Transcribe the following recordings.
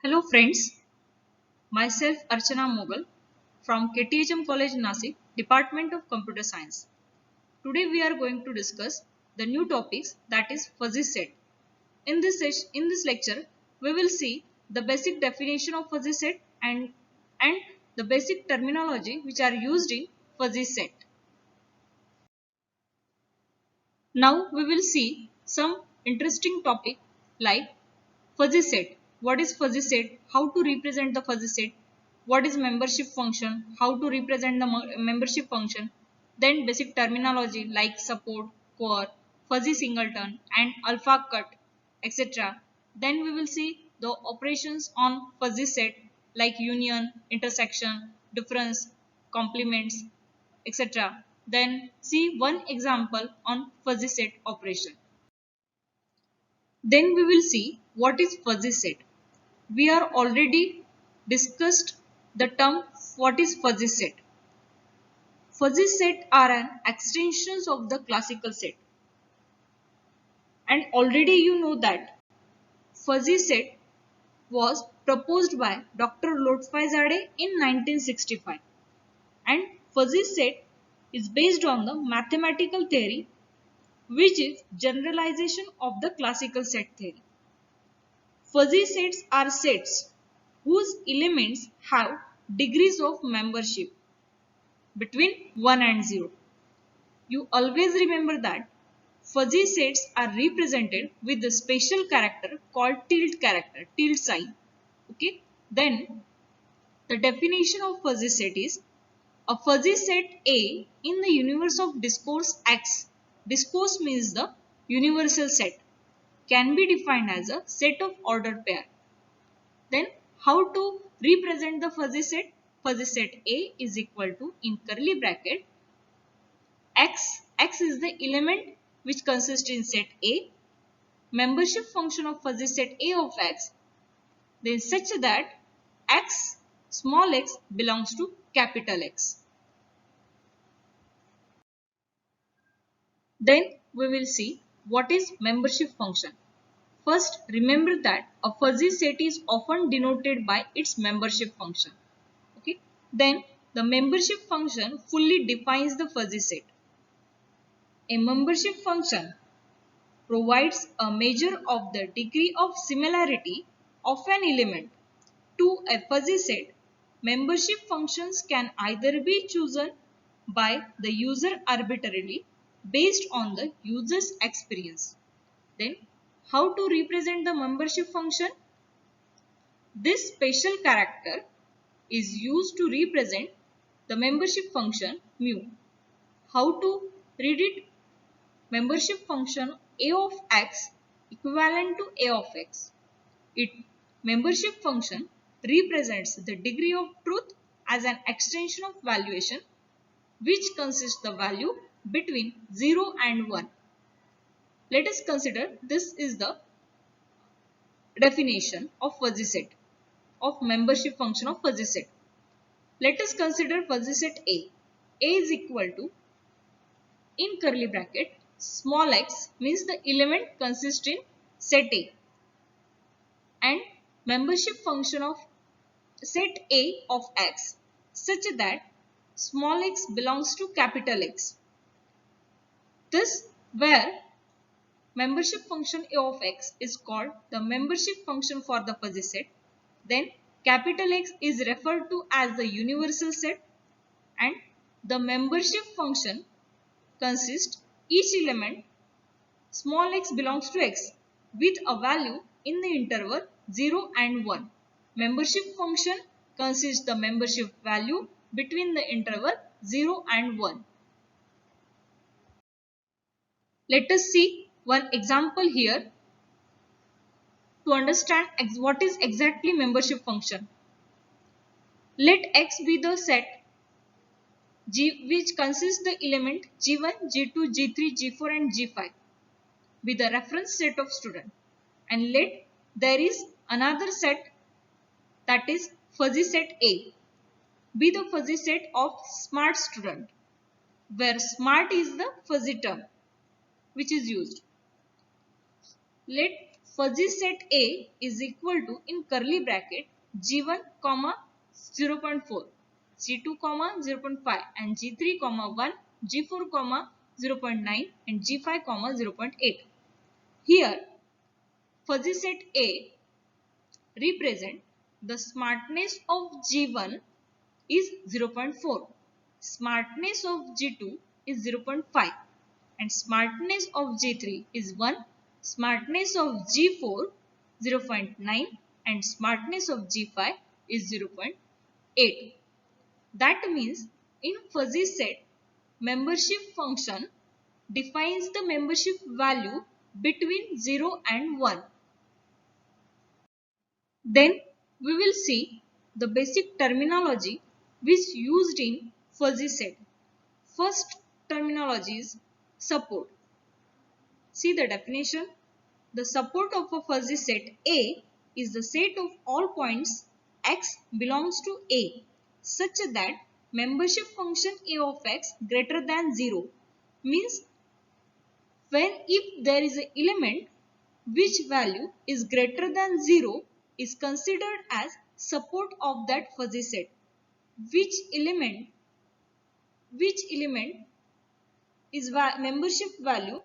Hello friends, myself Archana Mughal from KTHM College Nasik, Department of Computer Science. Today we are going to discuss the new topics that is fuzzy set. In this lecture we will see the basic definition of fuzzy set and the basic terminology which are used in fuzzy set. Now we will see some interesting topic like fuzzy set. What is fuzzy set? How to represent the fuzzy set? What is membership function? How to represent the membership function? Then basic terminology like support, core, fuzzy singleton and alpha cut, etc. Then we will see the operations on fuzzy set like union, intersection, difference, complements, etc. Then see one example on fuzzy set operation. Then we will see what is fuzzy set. We are already discussed the term what is fuzzy set. Fuzzy set are an extensions of the classical set. And already you know that fuzzy set was proposed by Dr. Lotfizadeh in 1965. And fuzzy set is based on the mathematical theory which is generalization of the classical set theory. Fuzzy sets are sets whose elements have degrees of membership between 1 and 0. You always remember that fuzzy sets are represented with the special character called tilde sign. Okay. Then the definition of fuzzy set is a fuzzy set A in the universe of discourse X. Discourse means the universal set can be defined as a set of ordered pair. Then how to represent the fuzzy set? Fuzzy set A is equal to in curly bracket X is the element which consists in set A, membership function of fuzzy set A of X, then such that X small x belongs to capital X. Then we will see what is membership function. First, remember that a fuzzy set is often denoted by its membership function. Okay. Then the membership function fully defines the fuzzy set. A membership function provides a measure of the degree of similarity of an element to a fuzzy set. Membership functions can either be chosen by the user arbitrarily based on the user's experience. Then, how to represent the membership function? This special character is used to represent the membership function mu. How to read it? Membership function a of x equivalent to a of x. It membership function represents the degree of truth as an extension of valuation which consists the value between 0 and 1. Let us consider this is the definition of fuzzy set of membership function of fuzzy set. Let us consider fuzzy set A. A is equal to in curly bracket small x means the element consists in set A and membership function of set A of x such that small x belongs to capital X. This where membership function A of x is called the membership function for the fuzzy set. Then capital X is referred to as the universal set and the membership function consists each element small x belongs to x with a value in the interval 0 and 1. Membership function consists the membership value between the interval 0 and 1. Let us see one example here to understand what is exactly membership function. Let X be the set G which consists the element G1, G2, G3, G4 and G5 with a reference set of student, and let there is another set that is fuzzy set A be the fuzzy set of smart student where smart is the fuzzy term which is used. Let fuzzy set A is equal to in curly bracket G1 comma 0.4, G2 comma 0.5 and G3 comma 1, G4 comma 0.9 and G5 comma 0.8. Here fuzzy set A represent the smartness of G1 is 0.4, smartness of G2 is 0.5 and smartness of G3 is 1, smartness of G4 0.9 and smartness of G5 is 0.8. That means in fuzzy set, membership function defines the membership value between 0 and 1. Then we will see the basic terminology which used in fuzzy set. First terminology is support. See the definition. The support of a fuzzy set A is the set of all points x belongs to A such that membership function A of x greater than 0 means when if there is an element which value is greater than 0 is considered as support of that fuzzy set. Which element is membership value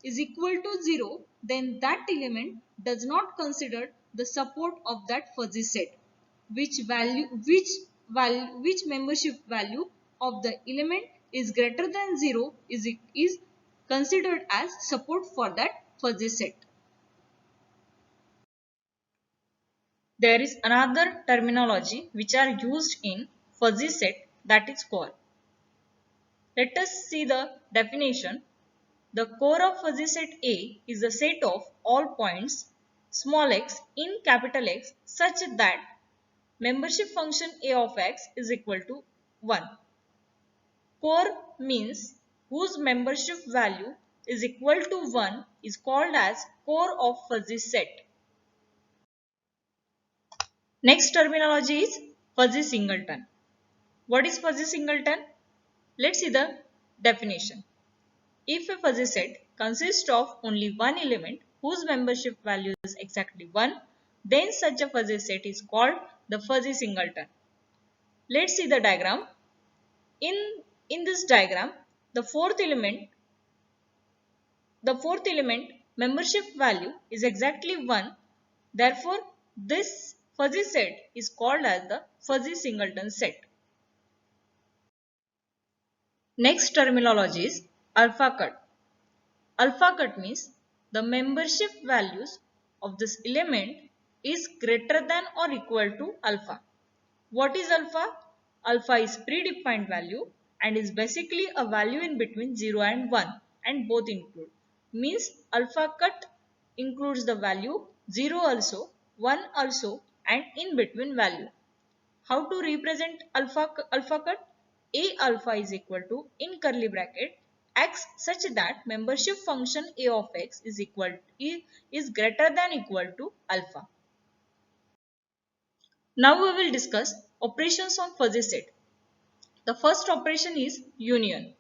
is equal to 0, then that element does not consider the support of that fuzzy set. Which membership value of the element is greater than 0 is considered as support for that fuzzy set. There is another terminology which are used in fuzzy set, that is core. Let us see the definition. The core of fuzzy set A is the set of all points small x in capital X such that membership function A of x is equal to 1. Core means whose membership value is equal to 1 is called as core of fuzzy set. Next terminology is fuzzy singleton. What is fuzzy singleton? Let's see the definition. If a fuzzy set consists of only one element whose membership value is exactly 1, then such a fuzzy set is called the fuzzy singleton. Let's see the diagram. In this diagram, the fourth element membership value is exactly 1. Therefore, this fuzzy set is called as the fuzzy singleton set. Next terminology is alpha cut. Alpha cut means the membership values of this element is greater than or equal to alpha. What is alpha? Alpha is predefined value and is basically a value in between 0 and 1 and both include. Means alpha cut includes the value 0 also, 1 also and in between value. How to represent alpha cut? A alpha is equal to in curly bracket x such that membership function A of x is greater than equal to alpha. Now we will discuss operations on fuzzy set. The first operation is union.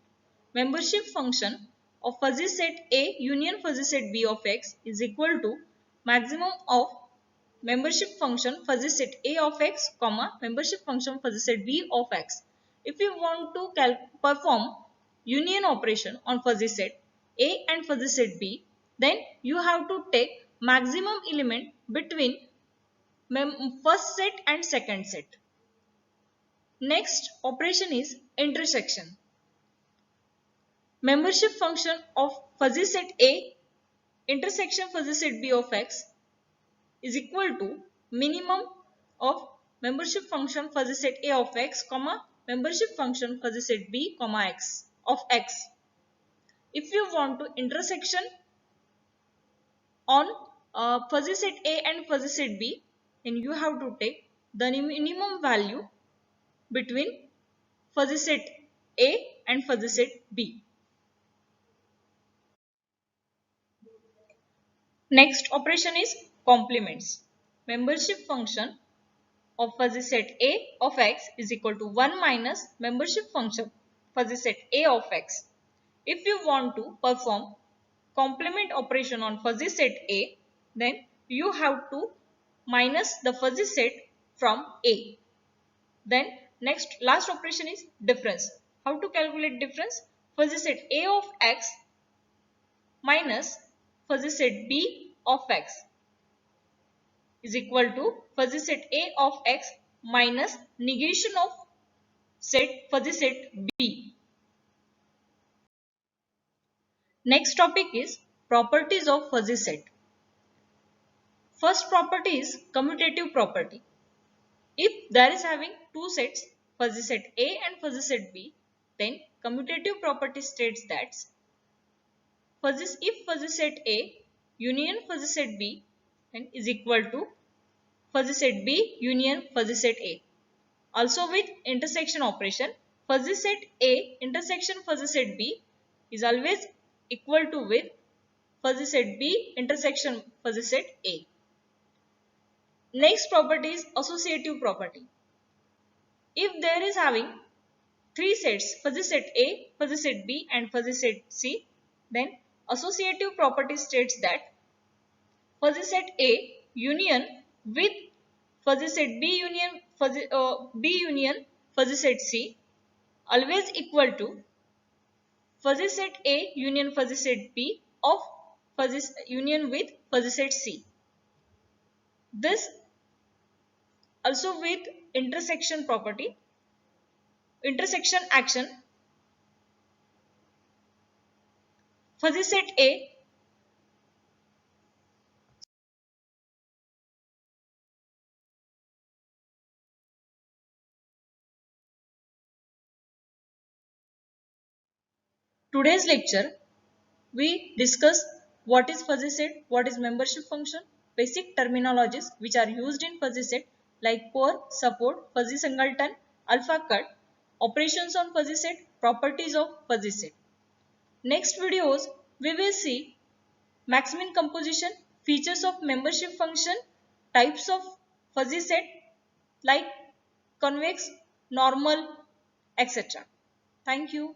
Membership function of fuzzy set A union fuzzy set B of x is equal to maximum of membership function fuzzy set A of x, comma membership function fuzzy set B of x. If you want to perform union operation on fuzzy set A and fuzzy set B, then you have to take maximum element between first set and second set. Next operation is intersection. Membership function of fuzzy set A intersection fuzzy set B of x is equal to minimum of membership function fuzzy set A of x, comma membership function fuzzy set B, comma x of x. If you want to intersection on fuzzy set A and fuzzy set B, then you have to take the minimum value between fuzzy set A and fuzzy set B. Next operation is complements. Membership function of fuzzy set A of x is equal to 1 minus membership function fuzzy set A of x. If you want to perform complement operation on fuzzy set A, then you have to minus the fuzzy set from A. Then next last operation is difference. How to calculate difference? Fuzzy set A of x minus fuzzy set B of x is equal to fuzzy set A of x minus negation of fuzzy set B. Next topic is properties of fuzzy set. First property is commutative property. If there is having two sets, fuzzy set A and fuzzy set B, then commutative property states that if fuzzy set A union fuzzy set B then is equal to fuzzy set B union fuzzy set A. Also with intersection operation, fuzzy set A intersection fuzzy set B is always equal to with fuzzy set B intersection fuzzy set A. Next property is associative property. If there is having three sets, fuzzy set A, fuzzy set B and fuzzy set C, then associative property states that fuzzy set A union with fuzzy set B union fuzzy set C always equal to fuzzy set A union fuzzy set B of fuzzy union with fuzzy set C. This also with intersection property, intersection action, fuzzy set A today's lecture we discuss what is fuzzy set, what is membership function, basic terminologies which are used in fuzzy set like core, support, fuzzy singleton, alpha cut, operations on fuzzy set, properties of fuzzy set. Next videos we will see Max-min composition, features of membership function, types of fuzzy set like convex, normal, etc. Thank you.